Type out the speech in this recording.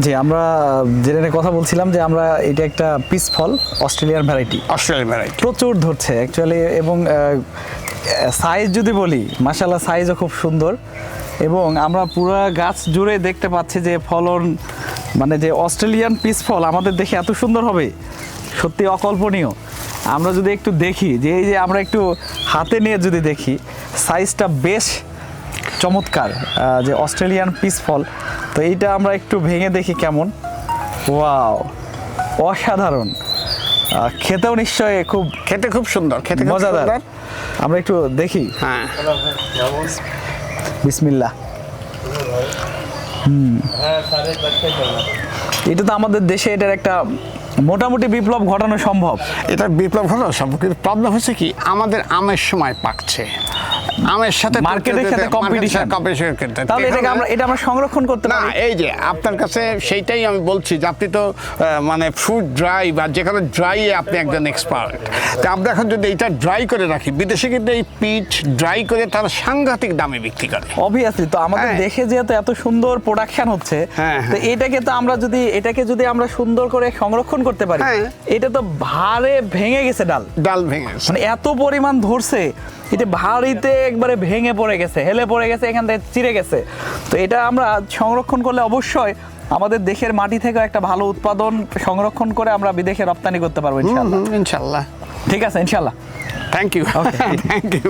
জি, আমরা যেটা কথা বলছিলাম যে আমরা এটা একটা পিস ফল, অস্ট্রেলিয়ান ভ্যারাইটি, অস্ট্রেলিয়ান ভ্যারাইটি। প্রচুর ধরছে অ্যাকচুয়ালি। এবং সাইজ যদি বলি, মাশাআল্লাহ সাইজও খুব সুন্দর। এবং আমরা পুরো গাছ জুড়ে দেখতে পাচ্ছি যে ফলন, মানে যে অস্ট্রেলিয়ান পিস ফল আমাদের দেখে এত সুন্দর হবে, সত্যি অকল্পনীয়। আমরা যদি একটু দেখি যে এই যে আমরা একটু হাতে নিয়ে যদি দেখি, সাইজটা বেশ চমৎকার, যে অস্ট্রেলিয়ান পিস ফল। তো এইটা আমরা একটু ভেঙে দেখি কেমন। ওয়াও, অসাধারণ। খেতেও নিশ্চয়ই খুব খেতে খুব সুন্দর, খেতে খুব মজাদার। সুন্দর। আমরা একটু দেখি। হ্যাঁ, বিসমিল্লাহ। এটা তো আমাদের দেশে এটার একটা মোটামুটি বিপ্লব ঘটানো সম্ভব। এটা বিপ্লব হলো সব, কিন্তু প্রবলেম হচ্ছে কি, আমাদের আমের সময় পাকছে, আমের সাথে মার্কেটের সাথে কম্পিটিশন। তাহলে এটাকে আমরা সংরক্ষণ করতে না, পারি। এই যে আপনার কাছে সেইটাই আমি বলছি যে আপনি তো মানে ফ্রুট ড্রাই বা যে কোনো ড্রাই আপনি একজন এক্সপার্ট। তা আমরা এখন যদি এটা ড্রাই করে রাখি, বিদেশে কিন্তু এই পিচ ড্রাই করে তারা সাংঘাতিক দামে বিক্রি করে। অবভিয়াসলি, তো আমাদের হ্যাঁ। দেশে যেহেতু এত সুন্দর প্রোডাকশন হচ্ছে, হ্যাঁ, তো এটাকে তো আমরা যদি আমরা সুন্দর করে সংরক্ষণ করতে পারি, হ্যাঁ। এটা তো ভারে ভেঙে গেছে ডাল ভেঙে গেছে। মানে এত পরিমাণ ধরছে, এটা ভারীতে একবারে ভেঙে পড়ে গেছে, হেলে পড়ে গেছে, এখান থেকে চিড়ে গেছে। তো এটা আমরা সংরক্ষণ করলে অবশ্যই আমাদের দেশের মাটি থেকে একটা ভালো উৎপাদন সংরক্ষণ করে আমরা বিদেশে রপ্তানি করতে পারবো ইনশাআল্লাহ। ইনশাল্লাহ। ঠিক আছে, ইনশাআল্লাহ। Thank you, Okay. Thank you.